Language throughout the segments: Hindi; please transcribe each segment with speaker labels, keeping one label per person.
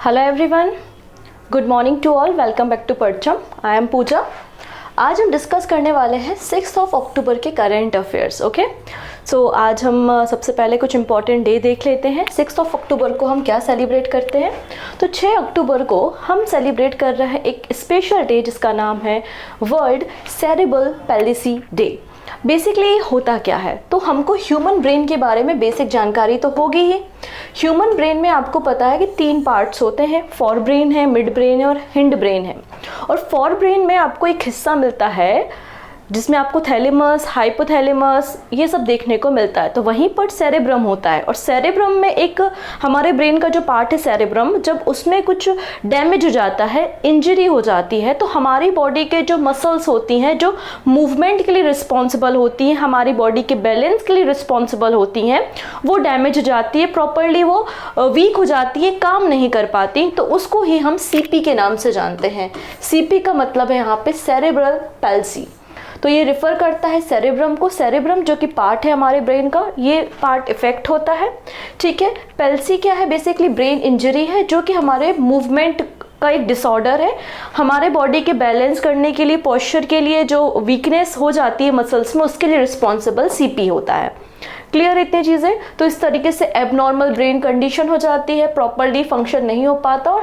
Speaker 1: Hello everyone, good morning to all. Welcome back to Parcham. I am Pooja. आज हम डिस्कस करने वाले हैं 6 अक्टूबर के करंट अफेयर्स। ओके, सो आज हम सबसे पहले कुछ इंपॉर्टेंट डे देख लेते हैं। 6 अक्टूबर को हम क्या सेलिब्रेट करते हैं? तो 6 अक्टूबर को हम सेलिब्रेट कर रहे हैं एक स्पेशल डे जिसका नाम है world cerebral policy day. Basically होता क्या है, तो हमको ह्यूमन ब्रेन के बारे में बेसिक जानकारी तो होगी ही। ह्यूमन ब्रेन में आपको पता है कि 3 पार्ट्स होते हैं, फोर ब्रेन है, मिड ब्रेन है और हिंड ब्रेन है। और फोर ब्रेन में आपको एक हिस्सा मिलता है जिसमें आपको थैलेमस, हाइपोथैलेमस ये सब देखने को मिलता है। तो वहीं पर सेरेब्रम होता है, और सेरेब्रम में एक हमारे ब्रेन का जो पार्ट है सेरेब्रम, जब उसमें कुछ डैमेज हो जाता है, इंजरी हो जाती है, तो हमारी बॉडी के जो मसल्स होती हैं, जो मूवमेंट के लिए रिस्पॉन्सिबल होती हैं, हमारी बॉडी के बैलेंस के लिए रिस्पॉन्सिबल होती हैं, वो डैमेज हो जाती है, प्रॉपरली वो वीक हो जाती है, काम नहीं कर पाती। तो उसको ही हम सीपी के नाम से जानते हैं। सीपी का मतलब है यहाँ पे सेरेब्रल पैल्सी। तो ये रिफर करता है सेरेब्रम को। सेरेब्रम जो कि पार्ट है हमारे ब्रेन का, ये पार्ट इफेक्ट होता है। ठीक है, पैल्सी क्या है? बेसिकली ब्रेन इंजरी है जो कि हमारे मूवमेंट का एक डिसऑर्डर है। हमारे बॉडी के बैलेंस करने के लिए, पोस्चर के लिए जो वीकनेस हो जाती है मसल्स में, उसके लिए रिस्पॉन्सिबल सीपी होता है। क्लियर इतनी चीज़ें? तो इस तरीके से एबनॉर्मल ब्रेन कंडीशन हो जाती है, प्रॉपरली फंक्शन नहीं हो पाता, और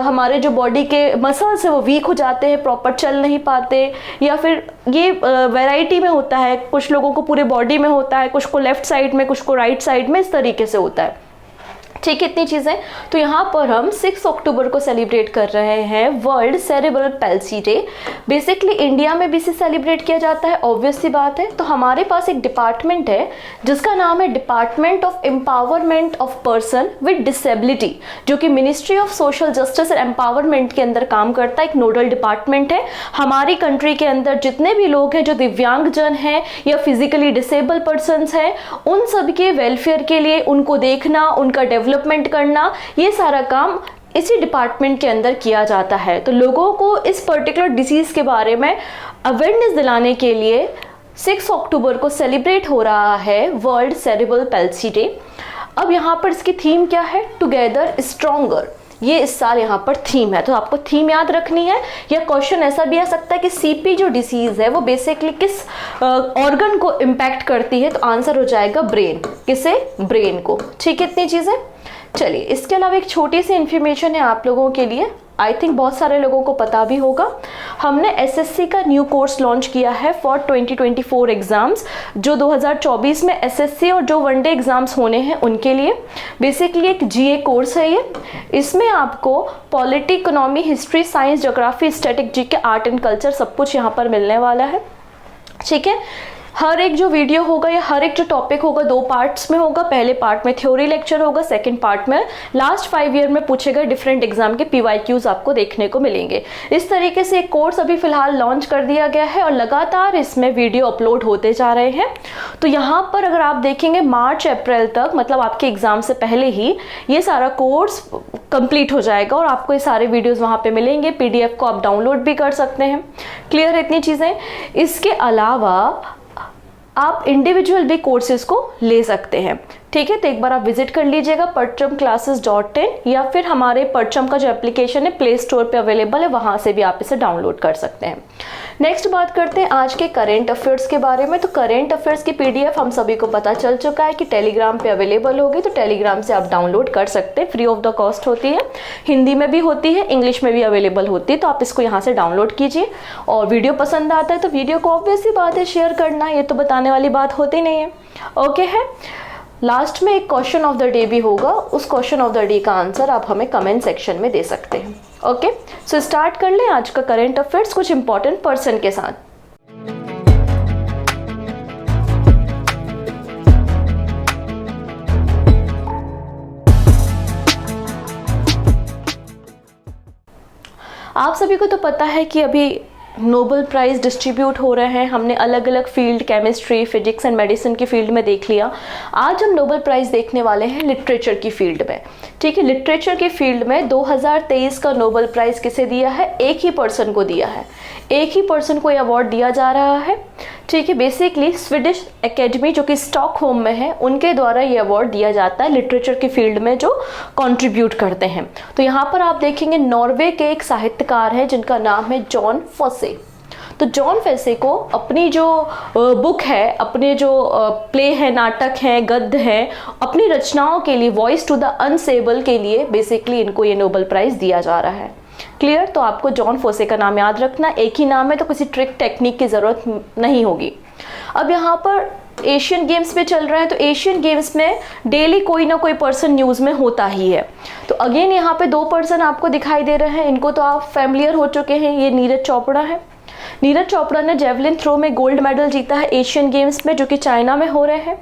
Speaker 1: हमारे जो बॉडी के मसल्स है वो वीक हो जाते हैं, प्रॉपर चल नहीं पाते। या फिर ये वैरायटी में होता है, कुछ लोगों को पूरे बॉडी में होता है, कुछ को लेफ्ट साइड में, कुछ को राइट साइड में, इस तरीके से होता है। ठीक है, इतनी चीज़ें। तो यहाँ पर हम 6 अक्टूबर को सेलिब्रेट कर रहे हैं world cerebral palsy day. Basically India में भी इसे सेलिब्रेट किया जाता है, ऑब्वियस सी बात है। तो हमारे पास एक डिपार्टमेंट है जिसका नाम है department of empowerment of person with disability, जो कि ministry of social justice and empowerment के अंदर काम करता है। एक नोडल डिपार्टमेंट है। हमारी कंट्री के अंदर जितने भी लोग हैं जो दिव्यांगजन हैं या फिजिकली डिसेबल पर्सनस हैं, उन सब के वेलफेयर के लिए, उनको देखना, उनका डेवलपमेंट करना, ये सारा काम इसी डिपार्टमेंट के अंदर किया जाता है। तो लोगों को इस पर्टिकुलर डिसीज के बारे में अवेयरनेस दिलाने के लिए 6 अक्टूबर को सेलिब्रेट हो रहा है वर्ल्ड सेरेब्रल पैल्सी डे। अब यहाँ पर इसकी थीम क्या है? Together stronger. ये इस साल यहाँ पर थीम है, तो आपको थीम याद रखनी है। या क्वेश्चन ऐसा भी आ सकता है कि सीपी जो डिसीज है वो बेसिकली किस ऑर्गन को इम्पैक्ट करती है? तो आंसर हो जाएगा ब्रेन। किसे? ब्रेन को। ठीक है, इतनी चीजें। चलिए, इसके अलावा एक छोटी सी इन्फॉर्मेशन है आप लोगों के लिए, आई थिंक बहुत सारे लोगों को पता भी होगा। हमने एसएससी का न्यू कोर्स लॉन्च किया है फॉर 2024 एग्जाम्स, जो 2024 में एसएससी और जो वनडे एग्जाम्स होने हैं उनके लिए। बेसिकली एक जीए कोर्स है ये। इसमें आपको polity, economy, history, science, geography, static, GK, art and culture सब कुछ यहाँ पर मिलने वाला है। ठीक है, हर एक जो वीडियो होगा या हर एक जो टॉपिक होगा 2 पार्ट्स में होगा। पहले पार्ट में थ्योरी लेक्चर होगा, सेकंड पार्ट में लास्ट 5 ईयर में पूछे गए डिफरेंट एग्जाम के पीवाईक्यूज आपको देखने को मिलेंगे। इस तरीके से एक कोर्स अभी फिलहाल लॉन्च कर दिया गया है और लगातार इसमें वीडियो अपलोड होते जा रहे हैं। तो यहाँ पर अगर आप देखेंगे मार्च अप्रैल तक, मतलब आपके एग्जाम से पहले ही ये सारा कोर्स कंप्लीट हो जाएगा और आपको ये सारे वीडियोस वहाँ पे मिलेंगे। पीडीएफ को आप डाउनलोड भी कर सकते हैं। क्लियर इतनी चीज़ें? इसके अलावा आप इंडिविजुअल भी कोर्सेज को ले सकते हैं। ठीक है, तो एक बार आप विजिट कर लीजिएगा perchamclasses.in, या फिर हमारे परचम का जो एप्लीकेशन है प्ले स्टोर पे अवेलेबल है, वहां से भी आप इसे डाउनलोड कर सकते हैं। नेक्स्ट बात करते हैं आज के करेंट अफेयर्स के बारे में। तो करेंट अफेयर्स की पीडीएफ हम सभी को पता चल चुका है कि टेलीग्राम पे अवेलेबल होगी, तो टेलीग्राम से आप डाउनलोड कर सकते हैं, फ्री ऑफ द कॉस्ट होती है। हिंदी में भी होती है, इंग्लिश में भी अवेलेबल होती है, तो आप इसको यहाँ से डाउनलोड कीजिए। और वीडियो पसंद आता है तो वीडियो को ऑब्वियस सी बात है शेयर करना, ये तो बताने वाली बात होती नहीं है। ओके है, लास्ट में एक क्वेश्चन ऑफ द डे भी होगा, उस क्वेश्चन ऑफ द डे का आंसर आप हमें कमेंट सेक्शन में दे सकते हैं। ओके, सो स्टार्ट कर लें आज का करंट अफेयर्स कुछ इंपॉर्टेंट पर्सन के साथ। आप सभी को तो पता है कि अभी नोबेल प्राइज़ डिस्ट्रीब्यूट हो रहे हैं। हमने अलग अलग field, chemistry, physics and medicine की फील्ड में देख लिया। आज हम नोबेल प्राइज़ देखने वाले हैं लिटरेचर की फील्ड में। ठीक है, लिटरेचर की फील्ड में 2023 का नोबेल प्राइज़ किसे दिया है? एक ही पर्सन को दिया है, एक ही पर्सन को ये अवार्ड दिया जा रहा है। ठीक है। बेसिकली स्वीडिश एकेडमी जो कि स्टॉकहोम में है, उनके द्वारा ये अवार्ड दिया जाता है लिटरेचर की फील्ड में जो कंट्रीब्यूट करते हैं। तो यहाँ पर आप देखेंगे नॉर्वे के एक साहित्यकार हैं जिनका नाम है जॉन फोसे। तो जॉन फोसे को अपनी जो बुक है, अपने जो प्ले है, नाटक है, गद्य है, अपनी रचनाओं के लिए, वॉइस टू द अनसेबल के लिए बेसिकली इनको ये नोबेल प्राइज दिया जा रहा है। क्लियर? तो आपको जॉन फोसे का नाम याद रखना, एक ही नाम है तो किसी ट्रिक टेक्निक की ज़रूरत नहीं होगी। अब यहाँ पर एशियन गेम्स में चल रहा है, तो एशियन गेम्स में डेली कोई ना कोई पर्सन न्यूज़ में होता ही है। तो अगेन यहाँ पे 2 पर्सन आपको दिखाई दे रहे हैं, इनको तो आप फैमिलियर हो चुके हैं। ये नीरज चोपड़ा है। नीरज चोपड़ा ने जेवलिन थ्रो में गोल्ड मेडल जीता है एशियन गेम्स में, जो कि चाइना में हो रहे हैं।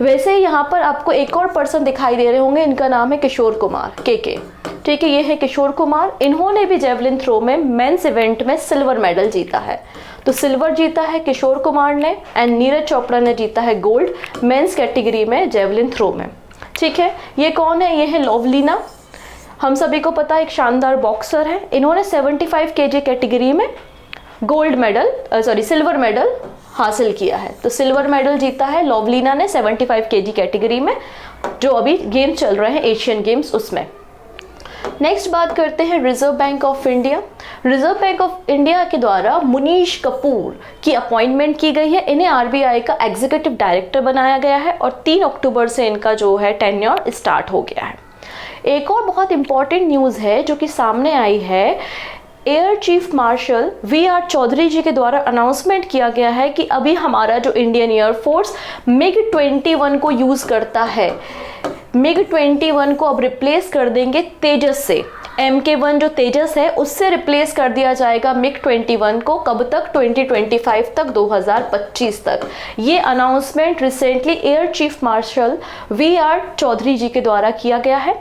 Speaker 1: वैसे ही यहाँ पर आपको एक और पर्सन दिखाई दे रहे होंगे, इनका नाम है किशोर कुमार, के। ठीक है, ये है किशोर कुमार। इन्होंने भी जेवलिन थ्रो में मेंस इवेंट में सिल्वर मेडल जीता है। तो सिल्वर जीता है किशोर कुमार ने एंड नीरज चोपड़ा ने जीता है गोल्ड मेंस कैटेगरी में जेवलिन थ्रो में। ठीक है, ये कौन है? ये है लोवलीना। हम सभी को पता है एक शानदार बॉक्सर है। इन्होंने 75 kg कैटेगरी में गोल्ड मेडल सिल्वर मेडल हासिल किया है। तो सिल्वर मेडल जीता है लोवलीना ने 75 kg कैटेगरी में, जो अभी गेम चल रहे हैं एशियन गेम्स उसमें। नेक्स्ट बात करते हैं reserve bank of India. Reserve bank of India के द्वारा मुनीश कपूर की अपॉइंटमेंट की गई है। इन्हें आरबीआई का एग्जीक्यूटिव डायरेक्टर बनाया गया है और 3 अक्टूबर से इनका जो है टेन्योर स्टार्ट हो गया है। एक और बहुत इंपॉर्टेंट न्यूज़ है जो कि सामने आई है। Air chief marshal V R. Chaudhari ji के द्वारा अनाउंसमेंट किया गया है कि अभी हमारा जो इंडियन एयरफोर्स MiG-21 को यूज़ करता है, MiG-21 को अब रिप्लेस कर देंगे तेजस से। MK1 जो तेजस है उससे रिप्लेस कर दिया जाएगा MiG-21 को। कब तक? 2025 तक, 2025 तक। ये announcement recently air chief marshal V R. Chaudhari ji के द्वारा किया गया है।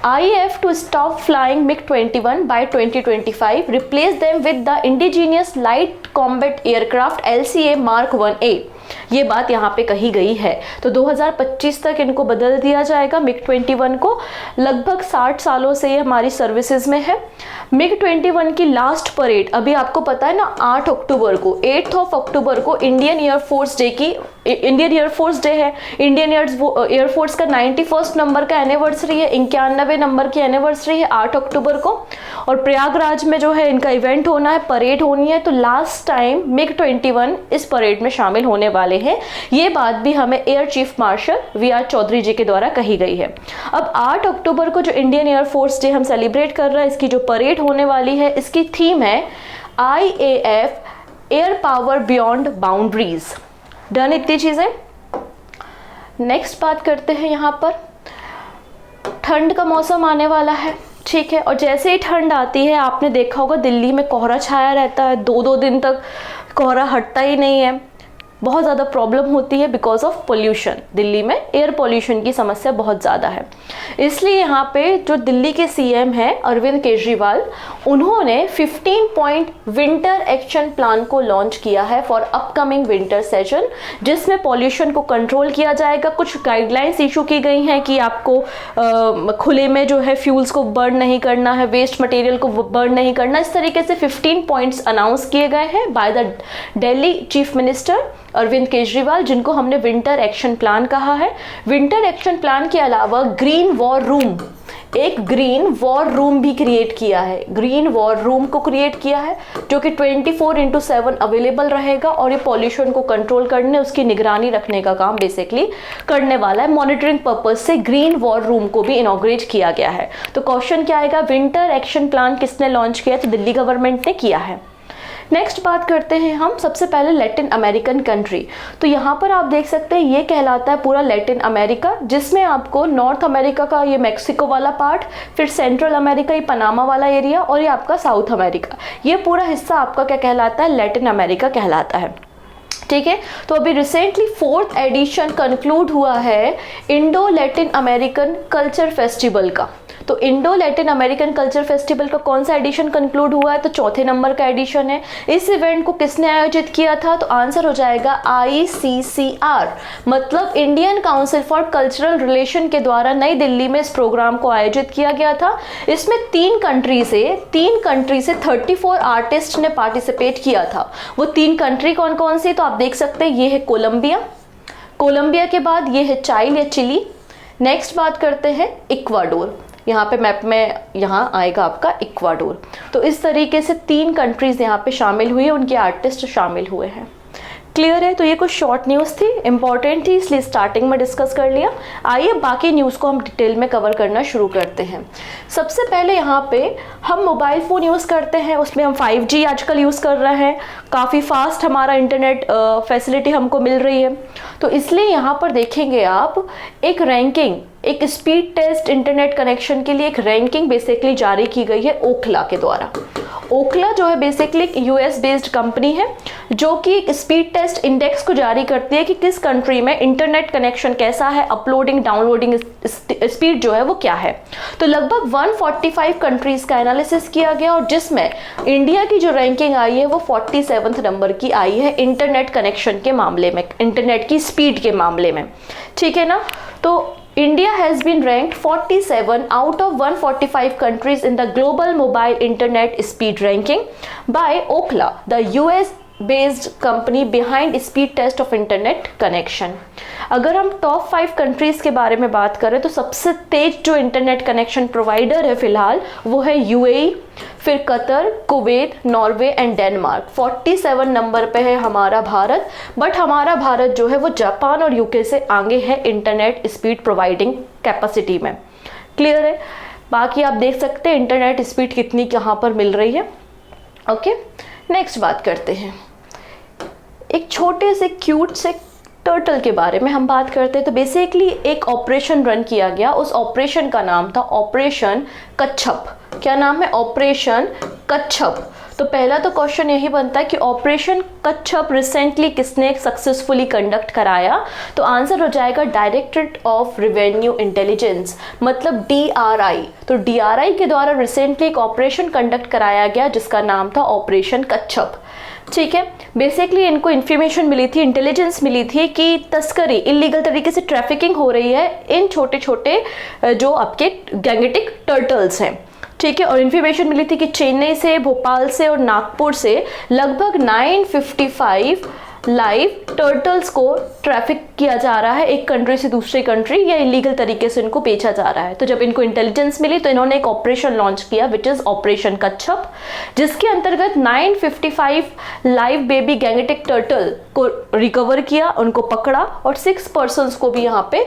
Speaker 1: IAF to stop flying MiG-21 by 2025, replace them with the indigenous light combat aircraft LCA Mark 1A। ये बात यहाँ पे कही गई है। तो 2025 तक इनको बदल दिया जाएगा MiG-21 को। लगभग 60 सालों से ये हमारी सर्विसेज में है। MiG-21 की लास्ट परेड अभी आपको पता है ना, 8 अक्टूबर को, 8 अक्टूबर को इंडियन एयरफोर्स डे की, इंडियन एयरफोर्स डे है। इंडियन एयरफोर्स का 91st नंबर का एनिवर्सरी है, 91 नंबर की एनिवर्सरी है 8 अक्टूबर को। और प्रयागराज में जो है इनका इवेंट होना है, परेड होनी है। तो लास्ट टाइम MiG-21 इस परेड में शामिल होने वाले हैं। ये बात भी हमें air chief marshal V R. Chaudhari ji के द्वारा कही गई है। अब 8 अक्टूबर को जो इंडियन एयरफोर्स डे हम सेलिब्रेट कर रहे हैं, इसकी जो परेड होने वाली है, इसकी थीम है IAF air power beyond boundaries. Done इतनी चीजें। नेक्स्ट बात करते हैं, यहाँ पर ठंड का मौसम आने वाला है। ठीक है, और जैसे ही ठंड आती है, आपने देखा होगा दिल्ली में कोहरा छाया रहता है, 2-2 दिन तक कोहरा हटता ही नहीं है। बहुत ज़्यादा प्रॉब्लम होती है बिकॉज ऑफ पोल्यूशन। दिल्ली में एयर पोल्यूशन की समस्या बहुत ज़्यादा है। इसलिए यहाँ पे जो दिल्ली के CM हैं अरविंद केजरीवाल, उन्होंने 15 पॉइंट विंटर एक्शन प्लान को लॉन्च किया है फॉर अपकमिंग विंटर सेशन, जिसमें पोल्यूशन को कंट्रोल किया जाएगा। कुछ गाइडलाइंस इशू की गई हैं कि आपको खुले में जो है फ्यूल्स को बर्न नहीं करना है, वेस्ट मटेरियल को बर्न नहीं करना। इस तरीके से 15 पॉइंट्स अनाउंस किए गए हैं by the Delhi chief minister Arvind Kejriwal, जिनको हमने विंटर एक्शन प्लान कहा है। विंटर एक्शन प्लान के अलावा ग्रीन वॉर रूम, एक ग्रीन वॉर रूम भी क्रिएट किया है। ग्रीन वॉर रूम को क्रिएट किया है जो कि 24/7 अवेलेबल रहेगा और ये पॉल्यूशन को कंट्रोल करने, उसकी निगरानी रखने का काम बेसिकली करने वाला है। मॉनिटरिंग पर्पज से ग्रीन वॉर रूम को भी इनॉग्रेट किया गया है। तो क्वेश्चन क्या आएगा? विंटर एक्शन प्लान किसने लॉन्च किया? तो दिल्ली गवर्नमेंट ने किया है। नेक्स्ट बात करते हैं हम सबसे पहले लैटिन अमेरिकन कंट्री। तो यहाँ पर आप देख सकते हैं ये कहलाता है पूरा लैटिन अमेरिका, जिसमें आपको नॉर्थ अमेरिका का ये मैक्सिको वाला पार्ट, फिर सेंट्रल अमेरिका ये पनामा वाला एरिया, और ये आपका साउथ अमेरिका, ये पूरा हिस्सा आपका क्या कहलाता है? लैटिन अमेरिका कहलाता है। ठीक है, तो अभी रिसेंटली 4th एडिशन कंक्लूड हुआ है Indo Latin American culture festival का। तो Indo Latin American culture festival का कौन सा एडिशन कंक्लूड हुआ है? तो 4थे नंबर का एडिशन है। इस इवेंट को किसने आयोजित किया था? तो आंसर हो जाएगा ICCR, मतलब Indian council for cultural relation के द्वारा नई दिल्ली में इस प्रोग्राम को आयोजित किया गया था। इसमें 3 कंट्री से 34 आर्टिस्ट ने पार्टिसिपेट किया था। वो 3 कंट्री कौन कौन सी? तो आप देख सकते हैं ये है कोलंबिया, कोलंबिया के बाद ये है चाइल या चिली। नेक्स्ट बात करते हैं इक्वाडोर, यहाँ पे मैप में यहाँ आएगा आपका इक्वाडोर। तो इस तरीके से 3 कंट्रीज यहाँ पे शामिल हुई है, उनके आर्टिस्ट शामिल हुए हैं। क्लियर है? तो ये कुछ शॉर्ट न्यूज़ थी, इंपॉर्टेंट थी, इसलिए स्टार्टिंग में डिस्कस कर लिया। आइए बाकी न्यूज़ को हम डिटेल में कवर करना शुरू करते हैं। सबसे पहले यहाँ पे हम मोबाइल फ़ोन यूज़ करते हैं, उसमें हम 5G आजकल यूज़ कर रहे हैं, काफ़ी फास्ट हमारा इंटरनेट फैसिलिटी हमको मिल रही है। तो इसलिए यहाँ पर देखेंगे आप एक रैंकिंग, एक स्पीड टेस्ट इंटरनेट कनेक्शन के लिए एक रैंकिंग बेसिकली जारी की गई है ओखला के द्वारा। ओखला जो है बेसिकली एक यूएस बेस्ड कंपनी है जो कि एक स्पीड टेस्ट इंडेक्स को जारी करती है कि किस कंट्री में इंटरनेट कनेक्शन कैसा है, अपलोडिंग डाउनलोडिंग स्पीड जो है वो क्या है। तो लगभग 145 कंट्रीज का एनालिसिस किया गया और जिसमें इंडिया की जो रैंकिंग आई है वो 47वें नंबर की आई है इंटरनेट कनेक्शन के मामले में, इंटरनेट की स्पीड के मामले में। ठीक है ना? तो India has been ranked 47 out of 145 countries in the global mobile internet speed ranking by Ookla, the US-based company behind speed test of internet connection. अगर हम टॉप 5 कंट्रीज के बारे में बात करें तो सबसे तेज जो इंटरनेट कनेक्शन प्रोवाइडर है फिलहाल वो है यूएई, फिर Qatar, Kuwait, Norway and Denmark. 47 number पे है हमारा भारत, बट हमारा भारत जो है वो जापान और यूके से आगे है इंटरनेट स्पीड प्रोवाइडिंग कैपेसिटी में। क्लियर है? बाकी आप देख सकते हैं इंटरनेट स्पीड कितनी कहाँ पर मिल रही है। ओके, नेक्स्ट बात करते हैं। एक छोटे से क्यूट से टर्टल के बारे में हम बात करते हैं। तो बेसिकली एक ऑपरेशन रन किया गया, उस ऑपरेशन का नाम था ऑपरेशन कच्छप। क्या नाम है? ऑपरेशन कच्छप। तो पहला तो क्वेश्चन यही बनता है कि ऑपरेशन कच्छप रिसेंटली किसने सक्सेसफुली कंडक्ट कराया? तो आंसर हो जाएगा डायरेक्टरेट ऑफ रेवेन्यू इंटेलिजेंस, मतलब DRI। तो DRI के द्वारा रिसेंटली एक ऑपरेशन कंडक्ट कराया गया जिसका नाम था ऑपरेशन कच्छप। ठीक है, बेसिकली इनको इन्फॉर्मेशन मिली थी, इंटेलिजेंस मिली थी कि तस्करी, इलीगल तरीके से ट्रैफिकिंग हो रही है इन छोटे छोटे जो आपके गैंगेटिक टर्टल्स हैं। ठीक है, और इन्फॉर्मेशन मिली थी कि चेन्नई से, भोपाल से और नागपुर से लगभग 955 लाइव टर्टल्स को ट्रैफिक किया जा रहा है एक कंट्री से दूसरी कंट्री, या इलीगल तरीके से इनको बेचा जा रहा है। तो जब इनको इंटेलिजेंस मिली तो इन्होंने एक ऑपरेशन लॉन्च किया विच इज ऑपरेशन कच्छप, जिसके अंतर्गत 955 लाइव बेबी गैंगेटिक टर्टल को रिकवर किया, उनको पकड़ा और 6 पर्सन्स को भी यहाँ पे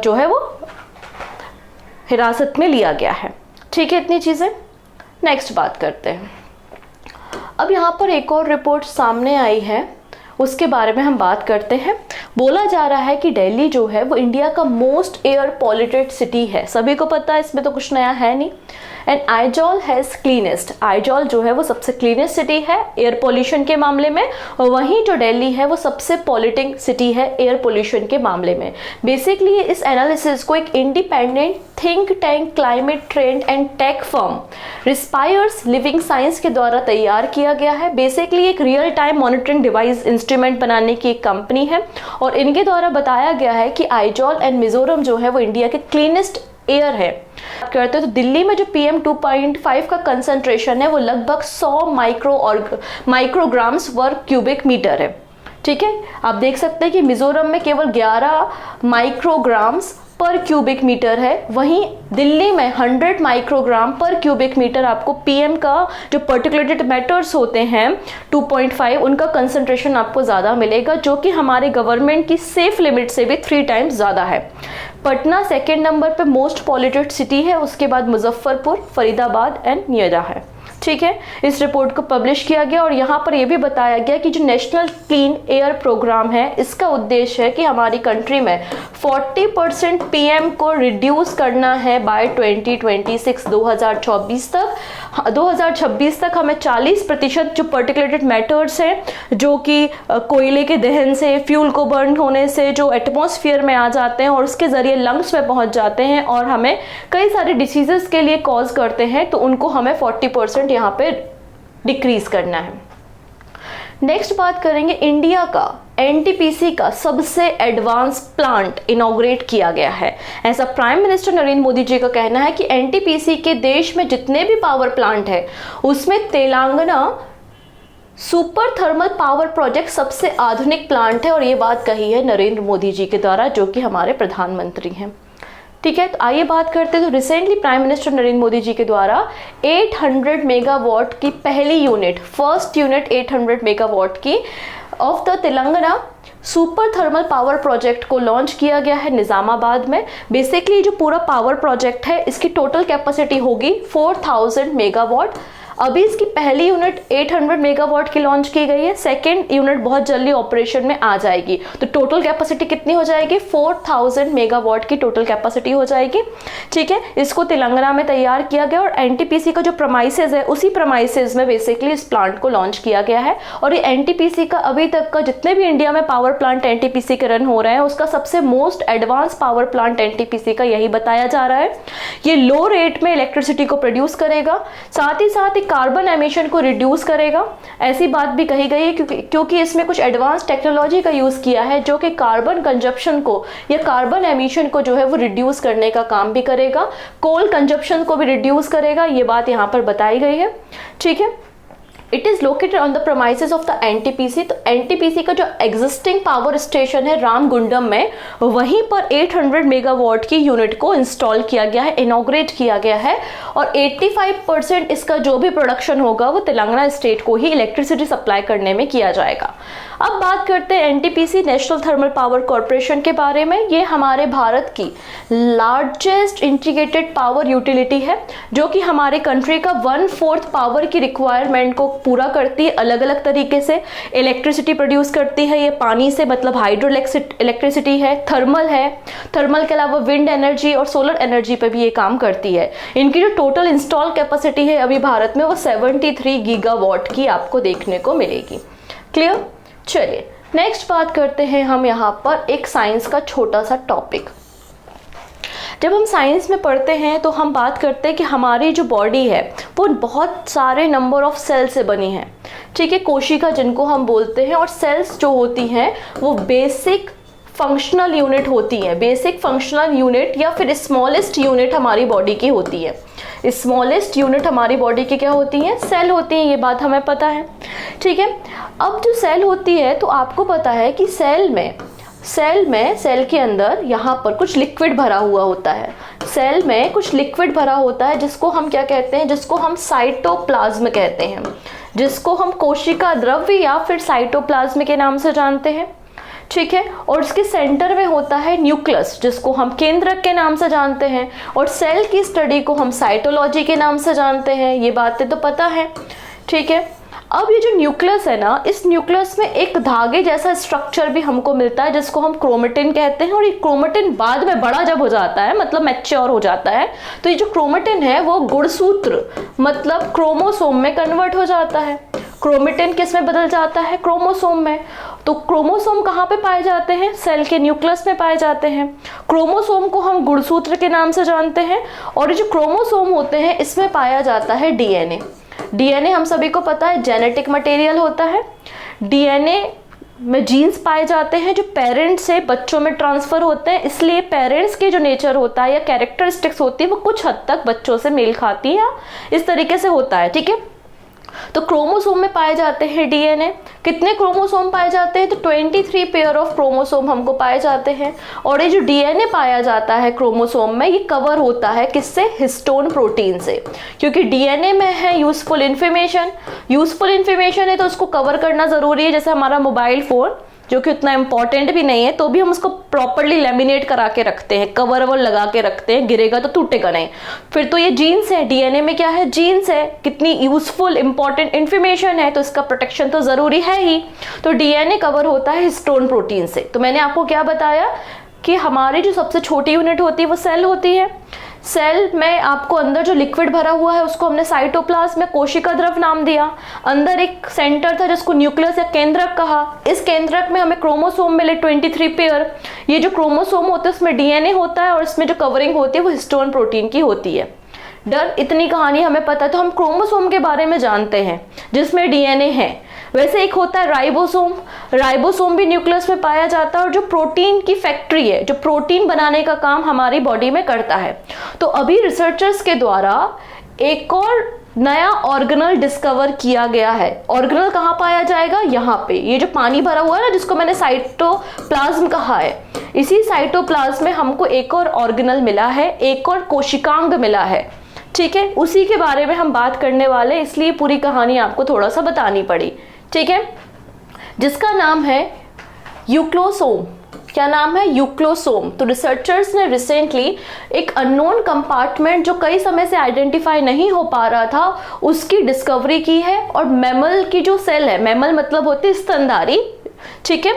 Speaker 1: जो है वो हिरासत में लिया गया है। ठीक है, इतनी चीजें। नेक्स्ट बात करते हैं। अब यहाँ पर एक और रिपोर्ट सामने आई है, उसके बारे में हम बात करते हैं। बोला जा रहा है कि दिल्ली जो है वो इंडिया का मोस्ट एयर पॉल्यूटेड सिटी है, सभी को पता है, इसमें तो कुछ नया है नहीं। And Aizawl has cleanest, Aizawl जो है वो सबसे क्लीनेस्ट सिटी है एयर पोल्यूशन के मामले में, और वहीं जो दिल्ली है वो सबसे पॉल्यूटिंग सिटी है एयर पोल्यूशन के मामले में। बेसिकली इस एनालिसिस को एक independent think tank climate trend and tech firm Respirers living science के द्वारा तैयार किया गया है। बेसिकली एक real time monitoring device instrument बनाने की एक कंपनी है और इनके द्वारा बताया गया है कि आइजॉल एंड मिजोरम जो है वो इंडिया के क्लीनेस्ट एयर है। बात करते हैं तो दिल्ली में जो PM 2.5 का कंसंट्रेशन है वो लगभग 100 माइक्रोग्राम्स पर क्यूबिक मीटर है। ठीक है, आप देख सकते हैं कि मिजोरम में केवल 11 माइक्रोग्राम्स पर क्यूबिक मीटर है, वहीं दिल्ली में 100 माइक्रोग्राम पर क्यूबिक मीटर आपको PM का जो पर्टिकुलेटेड मैटर्स होते हैं 2.5 उनका कंसंट्रेशन आपको ज़्यादा मिलेगा, जो कि हमारे गवर्नमेंट की सेफ लिमिट से भी 3 टाइम्स ज़्यादा है। पटना सेकेंड नंबर पे मोस्ट पॉल्यूटेड सिटी है, उसके बाद मुजफ्फरपुर, फरीदाबाद एंड नोएडा है। ठीक है, इस रिपोर्ट को पब्लिश किया गया और यहाँ पर यह भी बताया गया कि जो नेशनल क्लीन एयर प्रोग्राम है इसका उद्देश्य है कि हमारी कंट्री में 40% PM को रिड्यूस करना है बाय 2026 2024 तक। 2026 तक हमें 40% जो पर्टिकुलेटेड मैटर्स हैं जो कि कोयले के दहन से, फ्यूल को बर्न होने से जो एटमॉस्फेयर में आ जाते हैं और उसके जरिए लंग्स में पहुंच जाते हैं और हमें कई सारे डिसीजेस के लिए कॉज करते हैं, तो उनको हमें 40% यहाँ पे डिक्रीज करना है। नेक्स्ट बात करेंगे, इंडिया का NTPC का सबसे एडवांस प्लांट इनॉग्रेट किया गया है। ऐसा प्राइम मिनिस्टर नरेंद्र मोदी जी का कहना है कि NTPC के देश में जितने भी पावर प्लांट है उसमें Telangana super thermal power project सबसे आधुनिक प्लांट है और ये बात कही है नरेंद्र मोदी जी के द्वारा, जो कि हमारे प्रधानमंत्री हैं। ठीक है, तो आइए बात करते हैं। तो recently prime minister Narendra Modi ji के द्वारा 800 मेगावाट की पहली यूनिट, फर्स्ट यूनिट 800 मेगावाट की of the Telangana super thermal power project को लॉन्च किया गया है निजामाबाद में। बेसिकली जो पूरा पावर प्रोजेक्ट है इसकी टोटल कैपेसिटी होगी 4000 मेगावाट। अभी इसकी पहली यूनिट 800 मेगावाट की लॉन्च की गई है, सेकेंड यूनिट बहुत जल्दी ऑपरेशन में आ जाएगी। तो टोटल कैपेसिटी कितनी हो जाएगी? 4000 मेगावाट की टोटल कैपेसिटी हो जाएगी। ठीक है, इसको तेलंगाना में तैयार किया गया और एनटीपीसी का जो प्रमाइसेस है उसी प्रमाइसेस में बेसिकली इस प्लांट को लॉन्च किया गया है। और ये एनटीपीसी का अभी तक का जितने भी इंडिया में पावर प्लांट एनटीपीसी के रन हो रहे हैं उसका सबसे most advance power plant NTPC का यही बताया जा रहा है। ये लो रेट में इलेक्ट्रिसिटी को प्रोड्यूस करेगा, साथ ही साथ कार्बन एमिशन को रिड्यूस करेगा। ऐसी बात भी कही गई है क्योंकि इसमें कुछ एडवांस टेक्नोलॉजी का यूज किया है जो कि कार्बन कंजप्शन को या कार्बन एमिशन को जो है वो रिड्यूस करने का काम भी करेगा, कोल कंजप्शन को भी रिड्यूस करेगा, ये बात यहाँ पर बताई गई है। ठीक है, it is located on the premises of the NTPC. तो एनटीपीसी का जो एग्जिस्टिंग पावर स्टेशन है रामगुंडम में, वहीं पर 800 मेगावाट की यूनिट को इंस्टॉल किया गया है, इनॉग्रेट किया गया है। और 85% इसका जो भी प्रोडक्शन होगा वो तेलंगाना स्टेट को ही इलेक्ट्रिसिटी सप्लाई करने में किया जाएगा। अब बात करते हैं NTPC national thermal power corporation के बारे में। ये हमारे भारत की लार्जेस्ट इंटीग्रेटेड पावर यूटिलिटी है जो कि हमारे कंट्री का 1/4 पावर की रिक्वायरमेंट को पूरा करती है। अलग अलग तरीके से इलेक्ट्रिसिटी प्रोड्यूस करती है ये पानी से, मतलब हाइड्रो इलेक्ट्रिसिटी है, थर्मल है, थर्मल के अलावा विंड एनर्जी और सोलर एनर्जी पर भी ये काम करती है। इनकी जो टोटल इंस्टॉल कैपेसिटी है अभी भारत में वो 73 गीगावाट की आपको देखने को मिलेगी। क्लियर? चलिए नेक्स्ट बात करते हैं हम यहाँ पर एक साइंस का छोटा सा टॉपिक। जब हम साइंस में पढ़ते हैं तो हम बात करते हैं कि हमारी जो बॉडी है वो बहुत सारे नंबर ऑफ सेल से बनी है। ठीक है, कोशिका जिनको हम बोलते हैं, और सेल्स जो होती हैं वो बेसिक फंक्शनल यूनिट होती है। बेसिक फंक्शनल यूनिट या फिर स्मॉलेस्ट यूनिट हमारी बॉडी की होती है। स्मॉलेस्ट यूनिट हमारी बॉडी की क्या होती है? सेल होती है, ये बात हमें पता है। ठीक है, अब जो सेल होती है तो आपको पता है कि सेल के अंदर यहाँ पर कुछ लिक्विड भरा हुआ होता है। सेल में कुछ लिक्विड भरा होता है जिसको हम क्या कहते हैं? जिसको हम साइटोप्लाज्म कहते हैं, जिसको हम कोशिका द्रव्य या फिर साइटोप्लाज्म के नाम से जानते हैं। ठीक है, और इसके सेंटर में होता है न्यूक्लियस जिसको हम केंद्रक के नाम से जानते हैं, और सेल की स्टडी को हम साइटोलॉजी के नाम से जानते हैं। ये बातें तो पता है। ठीक है, अब ये जो न्यूक्लियस है ना, इस न्यूक्लियस में एक धागे जैसा स्ट्रक्चर भी हमको मिलता है जिसको हम क्रोमेटिन कहते हैं। और ये क्रोमेटिन बाद में बड़ा जब हो जाता है, मतलब मैच्योर हो जाता है, तो ये जो क्रोमेटिन है वो गुणसूत्र मतलब क्रोमोसोम में कन्वर्ट हो जाता है। क्रोमेटिन किस में बदल जाता है? क्रोमोसोम में। तो क्रोमोसोम कहाँ पे पाए जाते हैं? सेल के न्यूक्लियस में पाए जाते हैं। क्रोमोसोम को हम गुणसूत्र के नाम से जानते हैं। और ये जो क्रोमोसोम होते हैं इसमें पाया जाता है डीएनए। डीएनए हम सभी को पता है जेनेटिक मटेरियल होता है। डीएनए में जीन्स पाए जाते हैं जो पेरेंट्स से बच्चों में ट्रांसफर होते हैं, इसलिए पेरेंट्स के जो नेचर होता है या कैरेक्टरिस्टिक्स होती है वो कुछ हद तक बच्चों से मेल खाती है, इस तरीके से होता है। ठीक है, तो क्रोमोसोम में पाए जाते हैं डीएनए। कितने क्रोमोसोम पाए जाते हैं? तो 23 पेयर ऑफ क्रोमोसोम हमको पाए जाते हैं। और ये जो डीएनए पाया जाता है क्रोमोसोम में, ये कवर होता है किससे? हिस्टोन प्रोटीन से, क्योंकि डीएनए में है यूजफुल इंफॉर्मेशन। यूजफुल इंफॉर्मेशन है तो उसको कवर करना जरूरी है। जैसे हमारा मोबाइल फोन जो कि उतना इंपॉर्टेंट भी नहीं है तो भी हम उसको प्रॉपर्ली लेमिनेट करा के रखते हैं, कवर ववर लगा के रखते हैं, गिरेगा तो टूटेगा नहीं। फिर तो ये जीन्स है, डीएनए में क्या है? जीन्स है। कितनी यूजफुल इंपॉर्टेंट इंफॉर्मेशन है तो इसका प्रोटेक्शन तो जरूरी है ही। तो डीएनए कवर होता है हिस्टोन प्रोटीन से। तो मैंने आपको क्या बताया कि हमारी जो सबसे छोटी यूनिट होती है वो सेल होती है। सेल में आपको अंदर जो लिक्विड भरा हुआ है उसको हमने साइटोप्लाज्म में कोशिका द्रव नाम दिया। अंदर एक सेंटर था जिसको न्यूक्लियस या केंद्रक कहा। इस केंद्रक में हमें क्रोमोसोम मिले 23 पेयर। ये जो क्रोमोसोम होते हैं उसमें डीएनए होता है और इसमें जो कवरिंग होती है वो हिस्टोन प्रोटीन की होती है। डन, इतनी कहानी हमें पता है। तो हम क्रोमोसोम के बारे में जानते हैं जिसमें डीएनए है। वैसे एक होता है राइबोसोम। राइबोसोम भी न्यूक्लियस में पाया जाता है और जो प्रोटीन की फैक्ट्री है, जो प्रोटीन बनाने का काम हमारी बॉडी में करता है। तो अभी रिसर्चर्स के द्वारा एक और नया ऑर्गेनल डिस्कवर किया गया है। ऑर्गेनल कहाँ पाया जाएगा? यहाँ पे, ये जो पानी भरा हुआ है ना, जिसको मैंने साइटोप्लाज्म कहा है, इसी साइटोप्लाज्म में हमको एक और ऑर्गेनल मिला है, एक और कोशिकांग मिला है। ठीक है, उसी के बारे में हम बात करने वाले, इसलिए पूरी कहानी आपको थोड़ा सा बतानी पड़ी। ठीक है, जिसका नाम है यूक्लोसोम। क्या नाम है? यूक्लोसोम। तो रिसर्चर्स ने रिसेंटली एक अननोन कंपार्टमेंट जो कई समय से आइडेंटिफाई नहीं हो पा रहा था, उसकी डिस्कवरी की है। और मैमल की जो सेल है, मैमल मतलब होती है स्तनधारी, ठीक है,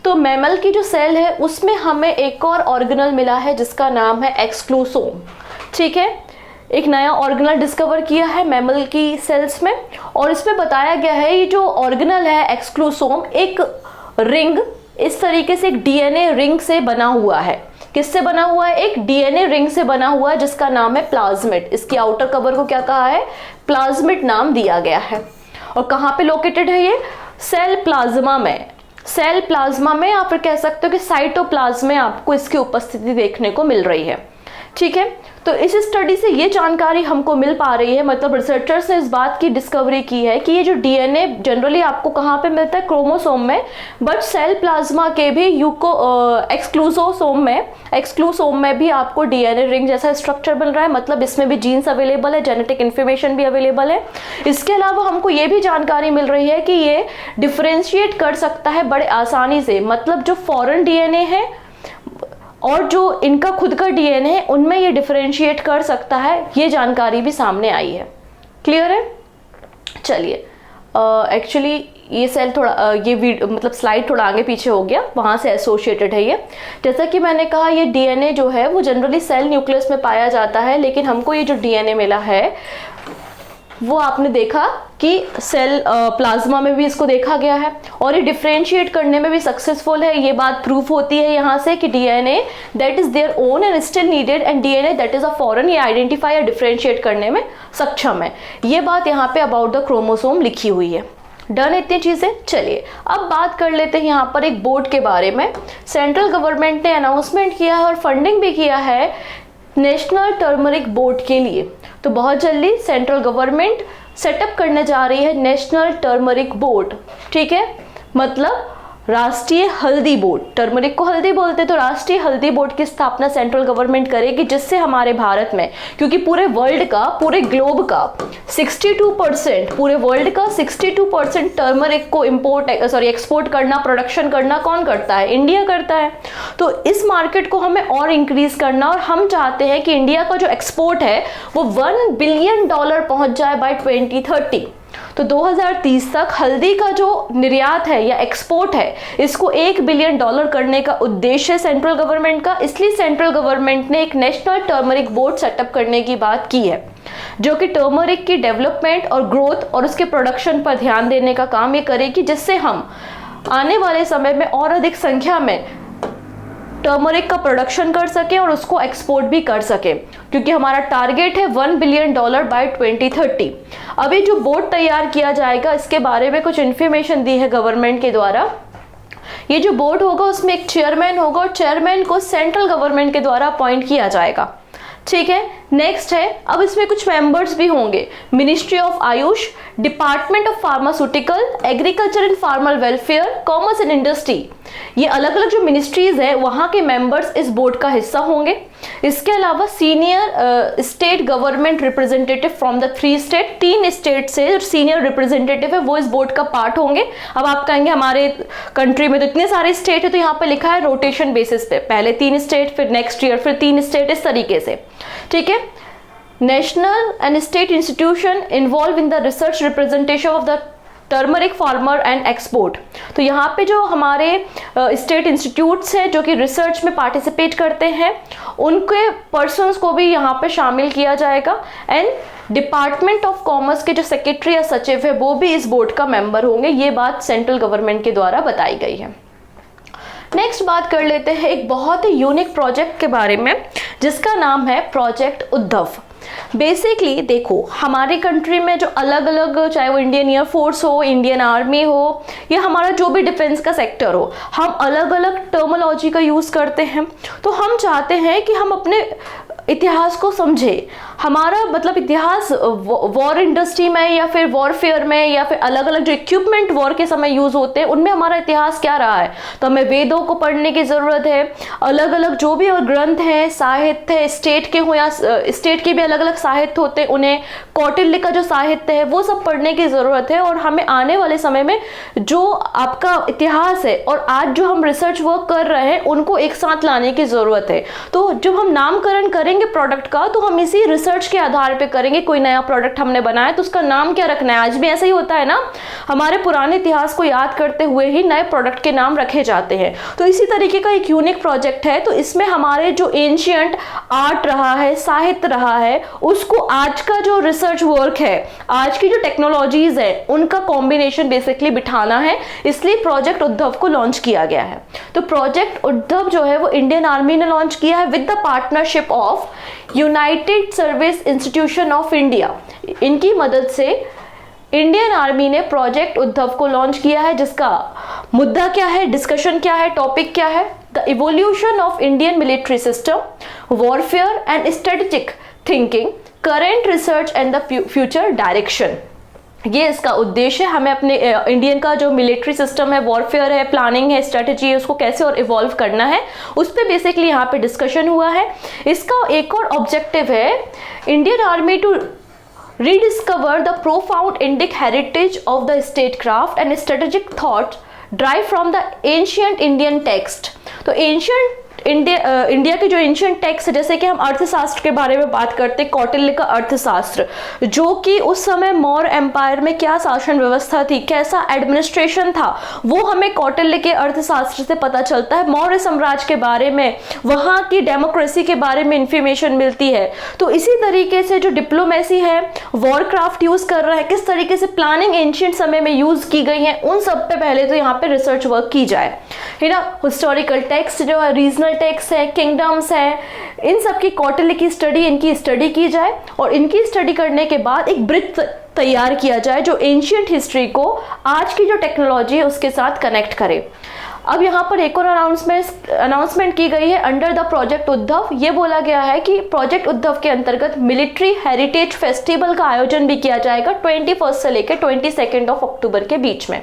Speaker 1: तो मैमल की जो सेल है उसमें हमें एक और ऑर्गेनल मिला है जिसका नाम है एक्सक्लूसोम। ठीक है, एक नया ऑर्गेनल डिस्कवर किया है मैमल की सेल्स में, और इसमें बताया गया है ये जो ऑर्गेनल है एक्सक्लूसोम एक रिंग, इस तरीके से एक डीएनए रिंग से बना हुआ है। किससे बना हुआ है? एक डीएनए रिंग से बना हुआ है जिसका नाम है प्लाज्मिड। इसकी आउटर कवर को क्या कहा है? प्लाज्मिड नाम दिया गया है। और कहाँ पे लोकेटेड है ये? सेल प्लाज्मा में। सेल प्लाज्मा में, या फिर कह सकते हो कि साइटोप्लाज्म में आपको इसकी उपस्थिति देखने को मिल रही है। ठीक है, तो इस स्टडी से ये जानकारी हमको मिल पा रही है, मतलब रिसर्चर्स ने इस बात की डिस्कवरी की है कि ये जो डीएनए जनरली आपको कहाँ पे मिलता है? क्रोमोसोम में, बट सेल प्लाज्मा के भी एक्सक्लूसोम में भी आपको डीएनए रिंग जैसा स्ट्रक्चर मिल रहा है, मतलब इसमें भी जीन्स अवेलेबल है, जेनेटिक इन्फॉर्मेशन भी अवेलेबल है। इसके अलावा हमको ये भी जानकारी मिल रही है कि ये डिफ्रेंशिएट कर सकता है बड़े आसानी से, मतलब जो फॉरेन डीएनए है और जो इनका खुद का डीएनए है उनमें ये डिफरेंशिएट कर सकता है, ये जानकारी भी सामने आई है। क्लियर है? चलिए, एक्चुअली ये सेल थोड़ा ये मतलब स्लाइड थोड़ा आगे पीछे हो गया, वहाँ से एसोसिएटेड है ये। जैसा कि मैंने कहा, ये डीएनए जो है वो जनरली सेल न्यूक्लियस में पाया जाता है, लेकिन हमको ये जो डीएनए मिला है वो आपने देखा कि सेल प्लाज्मा में भी इसको देखा गया है, और ये डिफरेंशिएट करने में भी सक्सेसफुल है। ये बात प्रूफ होती है यहाँ से कि DNA that is their own and still needed and DNA that is a foreign, ये आइडेंटिफाई या डिफरेंशिएट करने में सक्षम है। ये बात यहाँ पे अबाउट द क्रोमोसोम लिखी हुई है। डन इतनी चीजें। चलिए अब बात कर लेते हैं यहाँ पर एक बोर्ड के बारे में। सेंट्रल गवर्नमेंट ने अनाउंसमेंट किया है और फंडिंग भी किया है नेशनल टर्मरिक बोर्ड के लिए। तो बहुत जल्दी सेंट्रल गवर्नमेंट सेटअप करने जा रही है नेशनल टर्मरिक बोर्ड। ठीक है, मतलब राष्ट्रीय हल्दी बोर्ड। टर्मरिक को हल्दी बोलते हैं, तो राष्ट्रीय हल्दी बोर्ड की स्थापना सेंट्रल गवर्नमेंट करेगी, जिससे हमारे भारत में, क्योंकि पूरे वर्ल्ड का, पूरे ग्लोब का 62%, पूरे वर्ल्ड का 62% टर्मरिक को एक्सपोर्ट करना, प्रोडक्शन करना कौन करता है? इंडिया करता है। तो इस मार्केट को हमें और इंक्रीज करना, और हम चाहते हैं कि इंडिया का जो एक्सपोर्ट है वो $1 बिलियन पहुंच जाए बाय 2030। तो 2030 तक हल्दी का जो निर्यात है या एक्सपोर्ट है, इसको $1 बिलियन करने का उद्देश्य है सेंट्रल गवर्नमेंट का। इसलिए सेंट्रल गवर्नमेंट ने एक नेशनल टर्मरिक बोर्ड सेटअप करने की बात की है, जो कि टर्मरिक की डेवलपमेंट और ग्रोथ और उसके प्रोडक्शन पर ध्यान देने का काम ये करेगी, जिससे हम आने वाले समय में और अधिक संख्या में टर्मरिक का प्रोडक्शन कर सके और उसको एक्सपोर्ट भी कर सके, क्योंकि हमारा टारगेट है $1 बिलियन बाय 2030। अभी जो बोर्ड तैयार किया जाएगा इसके बारे में कुछ इन्फॉर्मेशन दी है गवर्नमेंट के द्वारा। ये जो बोर्ड होगा उसमें एक चेयरमैन होगा, और चेयरमैन को सेंट्रल गवर्नमेंट के द्वारा अपॉइंट किया जाएगा। ठीक है, नेक्स्ट है, अब इसमें कुछ मेंबर्स भी होंगे। Ministry of Ayush, department of pharmaceutical, agriculture and farmer welfare, commerce and industry, ये अलग अलग जो मिनिस्ट्रीज है वहां के मेंबर्स इस बोर्ड का हिस्सा होंगे। इसके अलावा senior state government representative from the 3 state, 3 state से जो सीनियर रिप्रेजेंटेटिव है वो इस बोर्ड का पार्ट होंगे। अब आप कहेंगे हमारे कंट्री में तो इतने सारे स्टेट है, तो यहाँ पे लिखा है रोटेशन बेसिस पे, पहले 3 स्टेट, फिर नेक्स्ट ईयर फिर 3 स्टेट, इस तरीके से। ठीक है, national and state institution involve in the research representation of the turmeric farmer and export. तो यहाँ पे जो हमारे स्टेट इंस्टीट्यूट्स हैं जो कि रिसर्च में पार्टिसिपेट करते हैं, उनके पर्सन्स को भी यहाँ पे शामिल किया जाएगा। एंड डिपार्टमेंट ऑफ कॉमर्स के जो सेक्रेटरी या सचिव है वो भी इस बोर्ड का मेंबर होंगे। ये बात सेंट्रल गवर्नमेंट के द्वारा बताई गई है। नेक्स्ट बात कर लेते हैं एक बहुत ही यूनिक प्रोजेक्ट के बारे में, जिसका नाम है प्रोजेक्ट उद्धव। बेसिकली देखो, हमारी कंट्री में जो अलग अलग, चाहे वो इंडियन एयरफोर्स हो, इंडियन आर्मी हो, या हमारा जो भी डिफेंस का सेक्टर हो, हम अलग अलग टर्मिनोलॉजी का यूज करते हैं। तो हम चाहते हैं कि हम अपने इतिहास को समझे, हमारा मतलब इतिहास वॉर इंडस्ट्री में या फिर वॉरफेयर में या फिर अलग अलग जो इक्विपमेंट वॉर के समय यूज होते हैं उनमें हमारा इतिहास क्या रहा है, तो हमें वेदों को पढ़ने की जरूरत है। अलग अलग जो भी ग्रंथ हैं, साहित्य है, स्टेट के हो या स्टेट के भी अलग अलग साहित्य होते हैं, उन्हें कौटिल्य का जो साहित्य है वो सब पढ़ने की जरूरत है। और हमें आने वाले समय में जो आपका इतिहास है और आज जो हम रिसर्च वर्क कर रहे हैं उनको एक साथ लाने की जरूरत है। तो जब हम नामकरण करेंगे प्रोडक्ट का तो हम इसी रिसर्च के आधार पे करेंगे। कोई नया प्रोडक्ट हमने बनाया तो उसका नाम क्या रखना है, आज भी ऐसा ही होता है ना, हमारे पुराने इतिहास को याद करते हुए ही नए प्रोडक्ट के नाम रखे जाते हैं। तो इसी तरीके का एक यूनिक प्रोजेक्ट है। तो इसमें हमारे जो एंशियंट आर्ट रहा है, साहित्य रहा है, उसको आज का जो रिसर्च वर्क है, आज की जो टेक्नोलॉजीज है, उनका कॉम्बिनेशन बेसिकली बिठाना है। इसलिए प्रोजेक्ट उद्धव को लॉन्च किया गया है। तो प्रोजेक्ट उद्धव जो है वो इंडियन आर्मी ने लॉन्च किया है with the partnership of United service institution of India. इनकी मदद से इंडियन आर्मी ने प्रोजेक्ट उद्धव को लॉन्च किया है, जिसका मुद्दा क्या है, डिस्कशन क्या है, टॉपिक क्या है, the evolution of Indian military system, warfare and strategic thinking, current research and the future direction. ये इसका उद्देश्य है। हमें अपने इंडियन का जो मिलिट्री सिस्टम है, वॉरफेयर है, प्लानिंग है, स्ट्रेटेजी है, उसको कैसे और इवॉल्व करना है, उस पर बेसिकली यहाँ पे डिस्कशन हुआ है। इसका एक और ऑब्जेक्टिव है Indian army to rediscover the profound Indic heritage of the statecraft and strategic thought derived from the ancient Indian text। तो एंशियंट इंडिया के जो एंशियंट टेक्स्ट, जैसे कि हम अर्थशास्त्र के बारे में बात करते हैं, कौटिल्य का अर्थशास्त्र, जो कि उस समय मौर्य एम्पायर में क्या शासन व्यवस्था थी, कैसा एडमिनिस्ट्रेशन था, वो हमें कौटिल्य के अर्थशास्त्र से पता चलता है। मौर्य साम्राज्य के बारे में, वहाँ की डेमोक्रेसी के बारे में इंफॉर्मेशन मिलती है। तो इसी तरीके से जो डिप्लोमेसी है, वॉरक्राफ्ट यूज कर रहा है, किस तरीके से प्लानिंग एंशियंट समय में यूज की गई है, उन सब पे पहले तो यहाँ पे रिसर्च वर्क की जाए, है ना। हिस्टोरिकल टेक्स्ट जो है, रीजनल टेक्स्ट है, किंगडम्स है, इन सब की कौटिल्य की स्टडी, इनकी स्टडी की जाए और इनकी स्टडी करने के बाद एक ब्रिज तैयार किया जाए जो एंशियंट हिस्ट्री को आज की जो टेक्नोलॉजी है उसके साथ कनेक्ट करे। अब यहाँ पर एक और अनाउंसमेंट की गई है अंडर द प्रोजेक्ट उद्धव। ये बोला गया है कि प्रोजेक्ट उद्धव के अंतर्गत मिलिट्री हेरिटेज फेस्टिवल का आयोजन भी किया जाएगा 21 से लेकर 22 अक्टूबर के बीच में।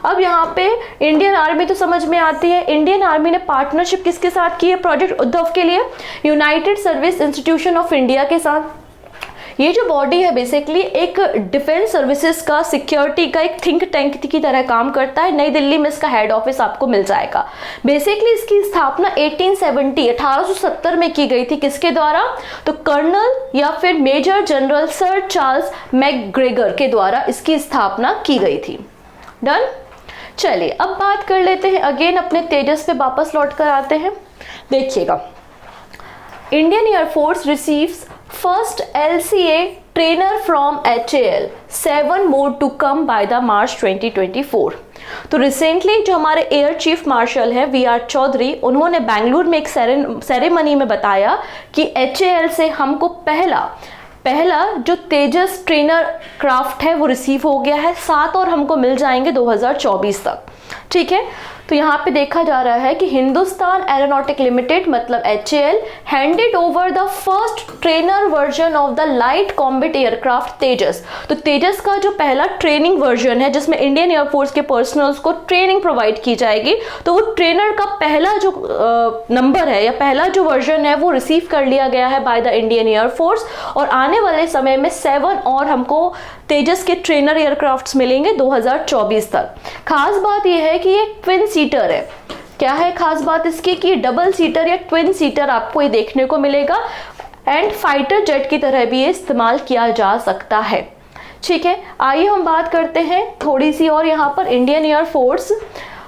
Speaker 1: अब यहाँ पे इंडियन आर्मी तो समझ में आती है। इंडियन आर्मी ने पार्टनरशिप किसके साथ की है प्रोजेक्ट उद्धव के लिए? United service institution of India के साथ। ये जो बॉडी है बेसिकली एक डिफेंस सर्विसेज का, सिक्योरिटी का एक थिंक टैंक की तरह काम करता है। नई दिल्ली में इसका हेड ऑफिस आपको मिल जाएगा। बेसिकली इसकी स्थापना 1870 में की गई थी। किसके द्वारा? तो कर्नल या फिर major general sir Charles MacGregor के द्वारा इसकी स्थापना की गई थी। डन। चलिए अब बात कर लेते हैं, अगेन अपने तेजस पे वापस लौट कर आते हैं। देखिएगा, Indian air force receives first LCA trainer from HAL, 7 more to come by the March 2024। तो रिसेंटली जो हमारे एयर चीफ मार्शल हैं VR चौधरी, उन्होंने बेंगलुरु में एक सेरेमनी में बताया कि HAL से हमको पहला जो तेजस ट्रेनर क्राफ्ट है वो रिसीव हो गया है। 7 और हमको मिल जाएंगे 2024 तक। ठीक है, तो यहाँ पे देखा जा रहा है कि हिंदुस्तान एरोनॉटिक लिमिटेड मतलब HAL handed over the first trainer version of the light combat aircraft Tejas. तो तेजस का जो पहला ट्रेनिंग वर्जन है जिसमें इंडियन एयरफोर्स के पर्सनल्स को ट्रेनिंग प्रोवाइड की जाएगी, तो वो ट्रेनर का पहला जो नंबर है या पहला जो वर्जन है वो रिसीव कर लिया गया है बाय द इंडियन एयरफोर्स। और आने वाले समय में 7 और हमको तेजस के ट्रेनर एयरक्राफ्ट्स मिलेंगे 2024 तक। खास बात यह है कि ये ट्विन सीटर है। क्या है खास बात इसकी? कि डबल सीटर या ट्विन सीटर आपको ये देखने को मिलेगा एंड फाइटर जेट की तरह भी ये इस्तेमाल किया जा सकता है। ठीक है, आइए हम बात करते हैं थोड़ी सी और। यहाँ पर इंडियन एयरफोर्स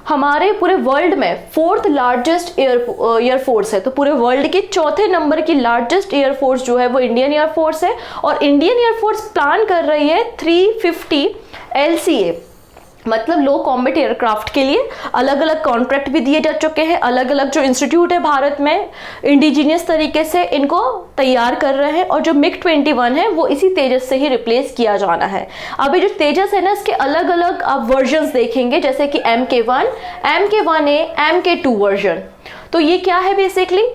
Speaker 1: हमारे पूरे वर्ल्ड में 4th लार्जेस्ट एयरफोर्स है। तो पूरे वर्ल्ड की 4थे नंबर की लार्जेस्ट एयरफोर्स जो है वो इंडियन एयरफोर्स है। और इंडियन एयरफोर्स प्लान कर रही है 350 LCA मतलब लो कॉम्बैट एयरक्राफ्ट के लिए। अलग अलग कॉन्ट्रैक्ट भी दिए जा चुके हैं। अलग अलग जो इंस्टीट्यूट है भारत में इंडिजीनियस तरीके से इनको तैयार कर रहे हैं। और जो MiG-21 है वो इसी तेजस से ही रिप्लेस किया जाना है। अभी जो तेजस है ना, इसके अलग अलग आप वर्जन्स देखेंगे, जैसे कि MK1, MK1A, MK2 वर्जन। तो ये क्या है बेसिकली?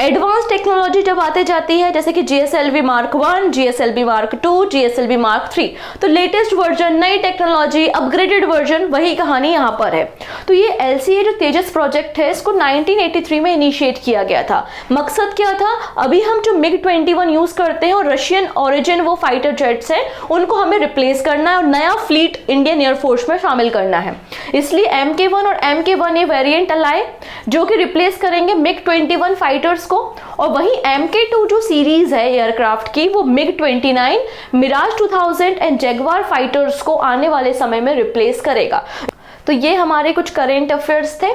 Speaker 1: एडवांस टेक्नोलॉजी जब आते जाती है, जैसे कि GSLV Mark 1, GSLV Mark 2, GSLV Mark 3, तो लेटेस्ट वर्जन, नई टेक्नोलॉजी, अपग्रेडेड वर्जन, वही कहानी यहाँ पर है। तो ये LCA जो तेजस प्रोजेक्ट है, इसको 1983 में इनिशिएट किया गया था। मकसद क्या था? अभी हम जो MiG-21 यूज करते हैं और रशियन ओरिजिन वो फाइटर जेट्स हैं, उनको हमें रिप्लेस करना है और नया फ्लीट इंडियन एयरफोर्स में शामिल करना है। इसलिए MK1 और MK1A वेरिएंट लाए जो कि रिप्लेस करेंगे MiG-21 फाइटर्स को, और वही MK2 जो सीरीज है एयरक्राफ्ट की, वो MiG-29, Miraj 2000 and Jaguar fighters को आने वाले समय में रिप्लेस करेगा। तो ये हमारे कुछ करेंट अफेयर्स थे।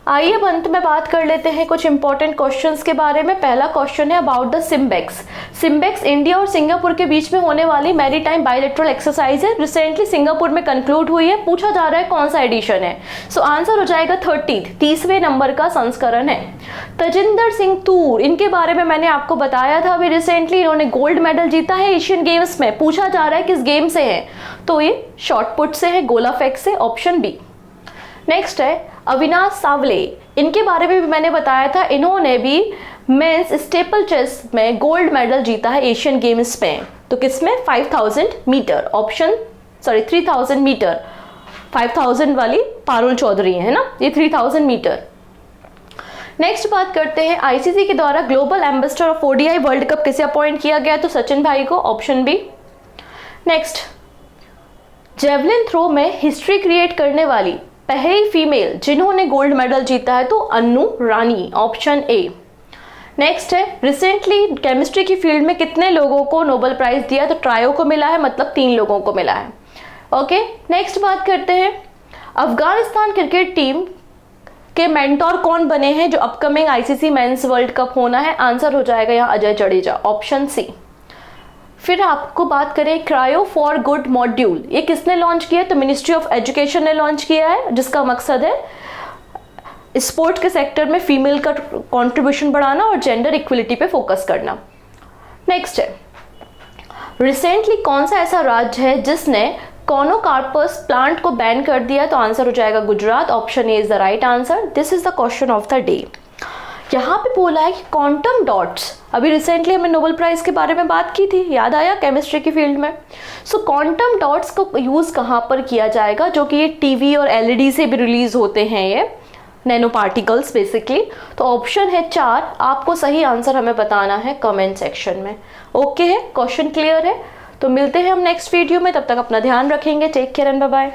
Speaker 1: आइए अब अंत में बात कर लेते हैं कुछ इंपॉर्टेंट क्वेश्चंस के बारे में। पहला क्वेश्चन है about the SIMBEX. SIMBEX India और सिंगापुर के बीच में होने वाली मैरीटाइम बायलैटरल एक्सरसाइज है, रिसेंटली सिंगापुर में कंक्लूड हुई है। पूछा जा रहा है कौन सा एडिशन है। सो आंसर हो जाएगा 30वें नंबर का संस्करण है। तजिंदर सिंह तूर, इनके बारे में मैंने आपको बताया था अभी रिसेंटली, इन्होंने गोल्ड मेडल जीता है एशियन गेम्स में। पूछा जा रहा है किस गेम से है, तो ये शॉटपुट से है, गोला फेंक से, ऑप्शन बी। नेक्स्ट है अविनाश सावले, इनके बारे में भी मैंने बताया था, इन्होंने भी मेंस स्टेपल चेस में गोल्ड मेडल जीता है एशियन गेम्स में। तो किसमें? 5000 मीटर, 3000 मीटर। 5000 वाली पारुल चौधरी है ना, ये 3000 मीटर। नेक्स्ट बात करते हैं ICC के द्वारा global ambassador of ODI world cup किसे अपॉइंट किया गया? तो सचिन भाई को, option B. Next, javelin throw में हिस्ट्री क्रिएट करने वाली पहली फीमेल जिन्होंने गोल्ड मेडल जीता है, तो अन्नू रानी, ऑप्शन ए। नेक्स्ट है रिसेंटली केमिस्ट्री की फील्ड में कितने लोगों को नोबेल प्राइज दिया? तो ट्रायो को मिला है, मतलब 3 लोगों को मिला है। ओके, नेक्स्ट बात करते हैं अफगानिस्तान क्रिकेट टीम के मेंटोर कौन बने हैं जो upcoming ICC mains world cup होना है? आंसर हो जाएगा यहाँ अजय जडेजा, ऑप्शन सी। फिर आपको बात करें क्रायो फॉर गुड मॉड्यूल, ये किसने लॉन्च किया? तो मिनिस्ट्री ऑफ एजुकेशन ने लॉन्च किया है, जिसका मकसद है स्पोर्ट के सेक्टर में फीमेल का कंट्रीब्यूशन बढ़ाना और जेंडर इक्वलिटी पे फोकस करना। नेक्स्ट है रिसेंटली कौन सा ऐसा राज्य है जिसने कॉनोकार्पस प्लांट को बैन कर दिया? तो आंसर हो जाएगा Gujarat, option A is the right answer. This is the question of the day. यहाँ पे बोला है कि क्वांटम डॉट्स, अभी रिसेंटली हमने नोबेल प्राइज के बारे में बात की थी, याद आया, केमिस्ट्री की फील्ड में। सो क्वांटम डॉट्स को यूज कहाँ पर किया जाएगा? जो कि ये टीवी और LED से भी रिलीज होते हैं, ये नैनो पार्टिकल्स बेसिकली। तो ऑप्शन है 4। आपको सही आंसर हमें बताना है कमेंट सेक्शन में। ओके है, क्वेश्चन क्लियर है? तो मिलते हैं हम नेक्स्ट वीडियो में, तब तक अपना ध्यान रखेंगे। Take care and bye bye.